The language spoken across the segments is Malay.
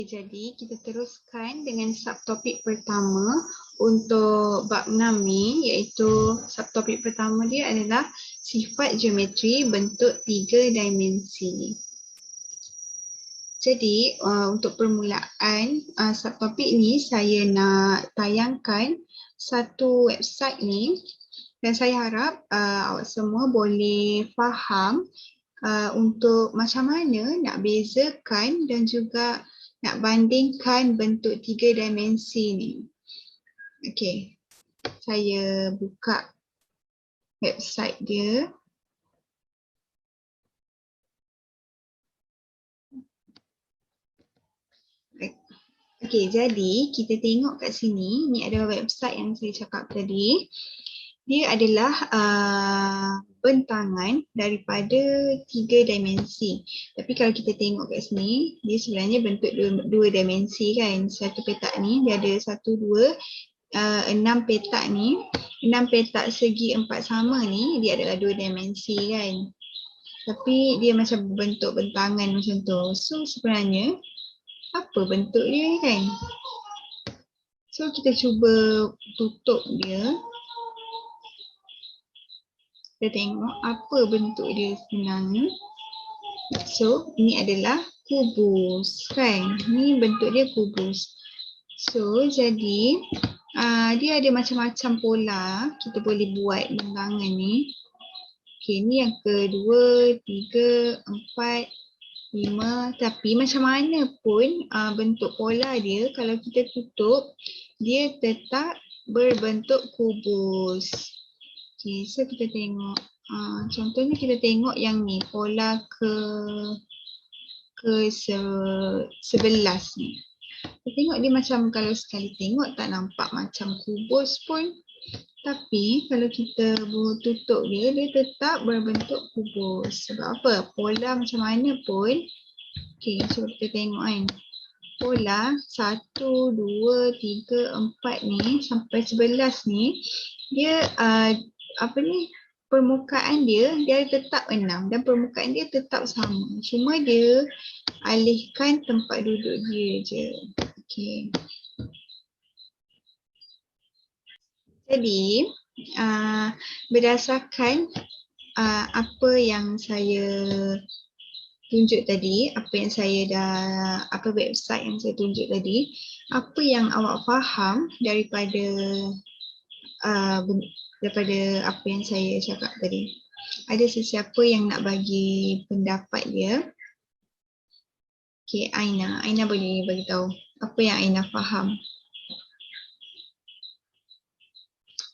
Jadi kita teruskan dengan subtopik pertama untuk bab 6 ni, iaitu subtopik pertama dia adalah sifat geometri bentuk 3 dimensi. Jadi untuk permulaan subtopik ni saya nak tayangkan satu website ni dan saya harap awak semua boleh faham untuk macam mana nak bezakan dan juga nak bandingkan bentuk 3 dimensi ni. Okey, saya buka website dia. Okey, jadi kita tengok kat sini, ni ada website yang saya cakap tadi. Dia adalah bentangan daripada 3 dimensi. Tapi kalau kita tengok kat sini, dia sebenarnya bentuk 2 dimensi kan. Satu petak ni dia ada 1, 2, 6 petak ni. 6 petak segi 4 sama ni dia adalah 2 dimensi kan. Tapi dia macam bentuk bentangan macam tu. So sebenarnya apa bentuk dia kan? So kita cuba tutup dia. Kita tengok apa bentuk dia sebenarnya. So ini adalah kubus kan. Ni bentuk dia kubus. So jadi dia ada macam-macam pola kita boleh buat bentangan ni. Okay, ni yang kedua, 3, 4, 5. Tapi macam mana pun bentuk pola dia, kalau kita tutup, dia tetap berbentuk kubus. Okay, so kita tengok. Contohnya kita tengok yang ni, pola ke-11 ni. Kita tengok dia macam kalau sekali tengok tak nampak macam kubus pun. Tapi kalau kita tutup dia, dia tetap berbentuk kubus. Sebab apa? Pola macam mana pun. Okay, cuba kita tengok kan. Pola 1, 2, 3, 4 ni sampai 11 ni. Dia permukaan dia tetap 6 dan permukaan dia tetap sama. Cuma dia alihkan tempat duduk dia je. Okay. Jadi berdasarkan apa yang saya tunjuk tadi, website yang saya tunjuk tadi, apa yang awak faham daripada apa yang saya cakap tadi? Ada sesiapa yang nak bagi pendapat dia? Okay, Aina boleh bagi tahu apa yang Aina faham?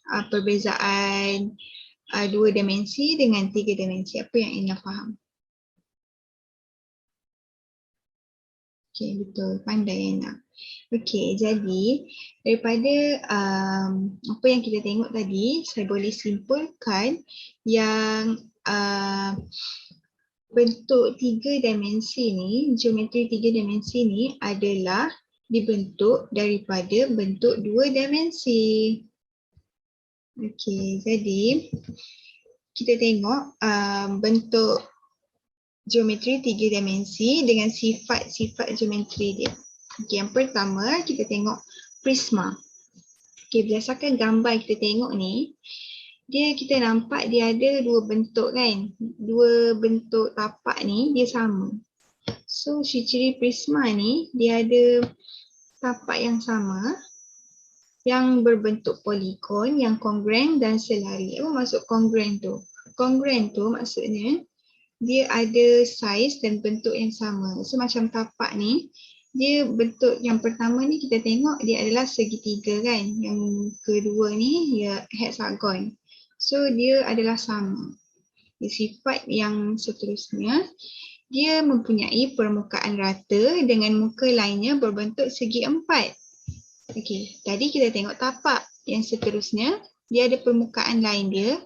Perbezaan 2 dimensi dengan 3 dimensi, apa yang Aina faham? Okay, betul, pandai Aina. Okay, jadi daripada apa yang kita tengok tadi, saya boleh simpulkan yang bentuk 3 dimensi ni, geometri 3 dimensi ni adalah dibentuk daripada bentuk 2 dimensi. Okay, jadi kita tengok bentuk geometri 3 dimensi dengan sifat-sifat geometri dia. Okay, yang pertama kita tengok prisma. Okay, berdasarkan gambar kita tengok ni, kita nampak dia ada 2 bentuk kan. 2 bentuk tapak ni dia sama. So ciri-ciri prisma ni dia ada tapak yang sama, yang berbentuk poligon, yang kongruent dan selari. Apa maksud kongruent tu? Kongruent tu maksudnya dia ada saiz dan bentuk yang sama. So macam tapak ni, dia bentuk yang pertama ni kita tengok dia adalah segitiga kan. Yang kedua ni dia hexagon. So dia adalah sama. Sifat yang seterusnya, dia mempunyai permukaan rata dengan muka lainnya berbentuk segi 4. Okey, tadi kita tengok tapak. Yang seterusnya, dia ada permukaan lain dia.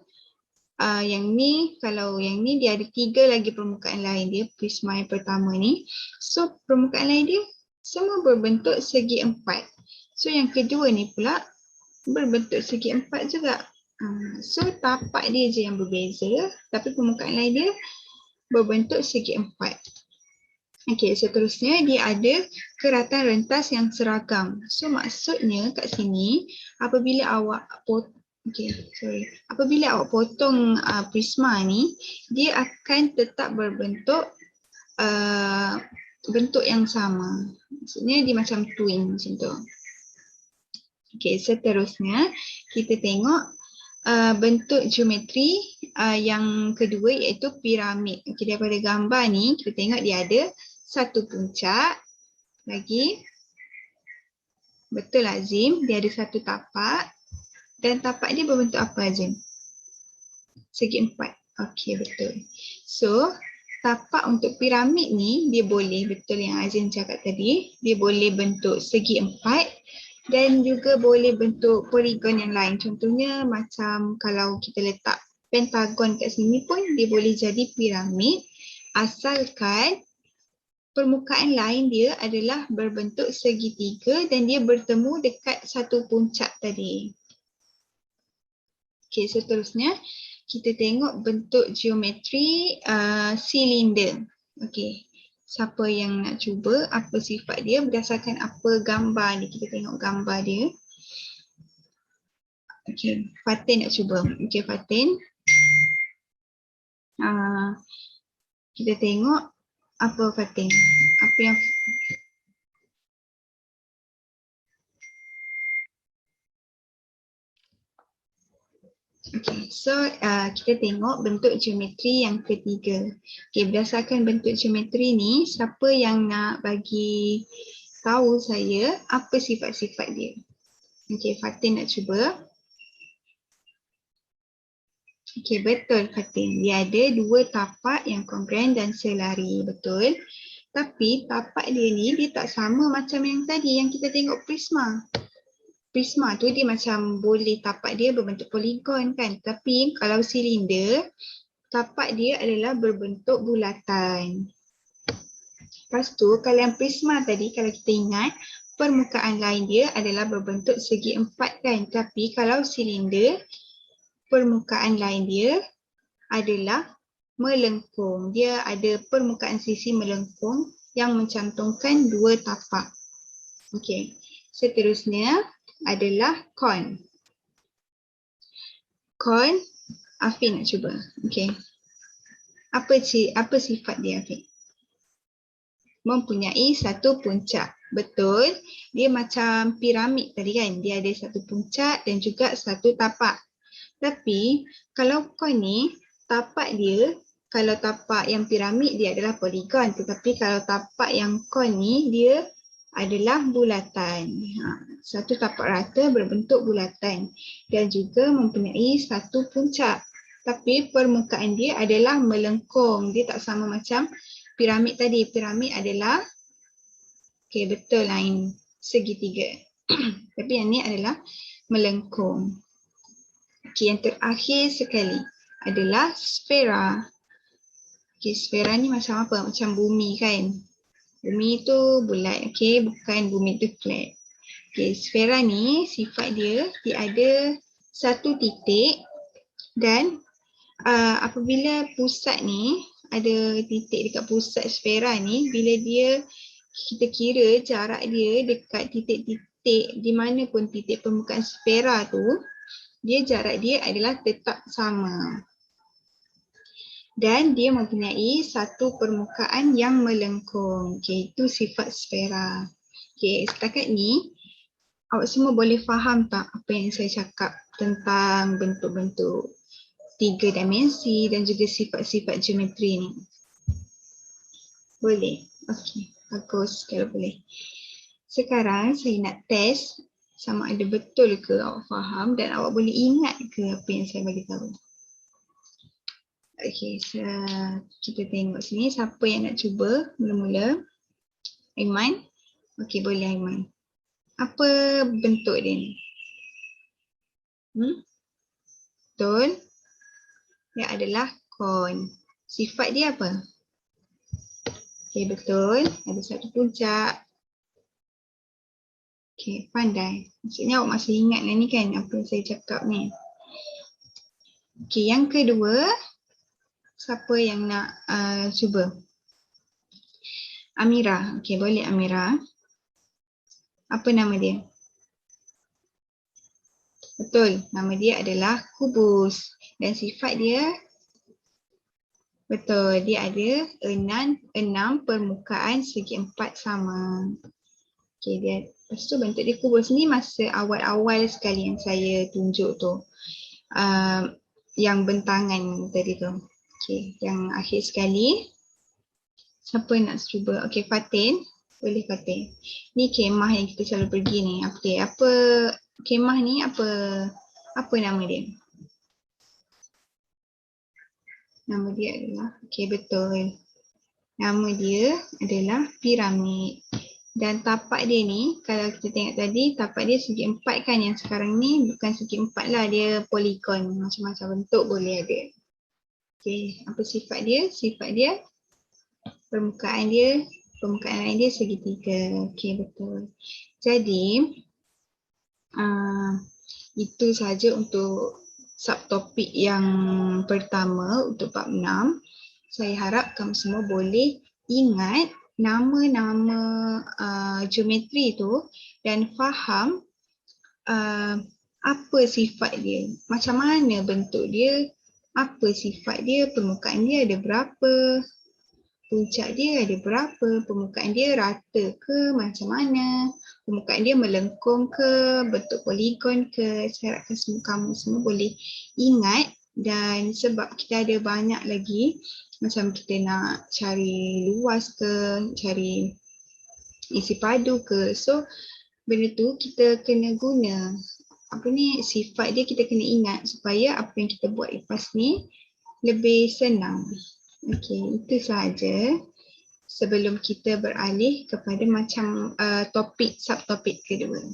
Yang ni, kalau yang ni dia ada 3 lagi permukaan lain dia, prisma yang pertama ni. So permukaan lain dia semua berbentuk segi 4. So yang kedua ni pula berbentuk segi 4 juga. So tapak dia je yang berbeza, tapi permukaan lain dia berbentuk segi 4. Okey, seterusnya dia ada keratan rentas yang seragam. So maksudnya kat sini apabila awak apabila awak potong prisma ni, dia akan tetap berbentuk bentuk yang sama. Maksudnya dia macam twin macam tu. Okey, seterusnya kita tengok bentuk geometri yang kedua iaitu piramid. Okey, daripada gambar ni kita tengok dia ada satu puncak lagi. Betul Azim, dia ada satu tapak dan tapak dia berbentuk apa Azim? Segi empat. Okey, betul. So, tapak untuk piramid ni dia boleh, betul yang Azim cakap tadi, dia boleh bentuk segi empat dan juga boleh bentuk poligon yang lain. Contohnya macam kalau kita letak pentagon kat sini pun dia boleh jadi piramid asalkan permukaan lain dia adalah berbentuk segitiga dan dia bertemu dekat satu puncak tadi. Okey, seterusnya kita tengok bentuk geometri silinder. Okey, siapa yang nak cuba apa sifat dia berdasarkan apa gambar ni. Kita tengok gambar dia. Okey, Fatin nak cuba. Okey, Fatin. Kita tengok apa Fatin. Apa yang Okay, so kita tengok bentuk geometri yang ketiga. Okay, berdasarkan bentuk geometri ni, siapa yang nak bagi tahu saya apa sifat-sifat dia? Okay, Fatin nak cuba. Okay, betul Fatin. Dia ada dua tapak yang kongruent dan selari, betul. Tapi tapak dia ni, dia tak sama macam yang tadi yang kita tengok prisma. Prisma tu dia macam boleh tapak dia berbentuk poligon kan. Tapi kalau silinder, tapak dia adalah berbentuk bulatan. Lepas tu kalau yang prisma tadi kalau kita ingat permukaan lain dia adalah berbentuk segi empat kan. Tapi kalau silinder permukaan lain dia adalah melengkung. Dia ada permukaan sisi melengkung yang mencantumkan dua tapak. Okey. Seterusnya adalah kon. Kon, Afin nak cuba. Okey. Apa sifat dia Afin? Mempunyai satu puncak. Betul. Dia macam piramid tadi kan. Dia ada satu puncak dan juga satu tapak. Tapi kalau kon ni tapak dia, kalau tapak yang piramid dia adalah poligon. Tetapi kalau tapak yang kon ni dia adalah bulatan. Satu tapak rata berbentuk bulatan dan juga mempunyai satu puncak. Tapi permukaan dia adalah melengkung. Dia tak sama macam piramid tadi. Piramid adalah betul lain segitiga. Tapi yang ni adalah melengkung. Yang terakhir sekali adalah sfera. Sfera ni macam apa? Macam bumi kan? Bumi tu bulat, bukan bumi tu flat. Sfera ni sifat dia ada satu titik dan apabila pusat ni ada titik dekat pusat sfera ni, bila kita kira jarak dia dekat titik-titik di mana pun titik permukaan sfera tu, jarak dia adalah tetap sama. Dan dia mempunyai satu permukaan yang melengkung. Itu sifat sfera. Setakat ni awak semua boleh faham tak apa yang saya cakap tentang bentuk-bentuk 3 dimensi dan juga sifat-sifat geometri ni? Boleh? Okey, bagus kalau boleh. Sekarang saya nak test sama ada betul ke awak faham dan awak boleh ingat ke apa yang saya bagi tahu. Okey, kita tengok sini siapa yang nak cuba mula-mula. Aiman? Okey, boleh Aiman. Apa bentuk dia ni? Betul? Dia adalah kon. Sifat dia apa? Okey, betul. Ada satu puncak. Okey, pandai. Maksudnya awak masih ingat ni kan apa yang saya cakap ni. Okey, yang kedua, siapa yang nak cuba? Amira. Okey, boleh Amira. Apa nama dia? Betul, nama dia adalah kubus. Dan sifat dia, betul, dia ada 6 permukaan segi 4 sama. Okey, dia, lepas tu bentuk dia kubus ni masa awal-awal sekali yang saya tunjuk tu. Yang bentangan tadi tu. Okey, yang akhir sekali. Siapa nak cuba? Okey, Fatin. Boleh Fatin. Ni kemah yang kita selalu pergi ni. Okey, apa kemah ni apa nama dia? Nama dia adalah, okey betul. Nama dia adalah piramid. Dan tapak dia ni, kalau kita tengok tadi, tapak dia segi 4 kan, yang sekarang ni bukan segi 4 lah, dia poligon, macam-macam bentuk boleh ada. Okey, apa sifat dia? Sifat dia, permukaan lain dia segitiga. Okey, betul. Jadi, itu sahaja untuk subtopik yang pertama untuk bab 6. Saya harap kamu semua boleh ingat nama-nama geometri tu dan faham apa sifat dia, macam mana bentuk dia, apa sifat dia, permukaan dia ada berapa, puncak dia ada berapa, permukaan dia rata ke macam mana, permukaan dia melengkung ke, bentuk poligon ke. Saya harapkan kamu semua boleh ingat. Dan sebab kita ada banyak lagi, macam kita nak cari luas ke, cari isi padu ke, so benda tu kita kena guna sifat dia, kita kena ingat supaya apa yang kita buat lepas ni lebih senang. Okey, itu sahaja sebelum kita beralih kepada macam topik, subtopik kedua.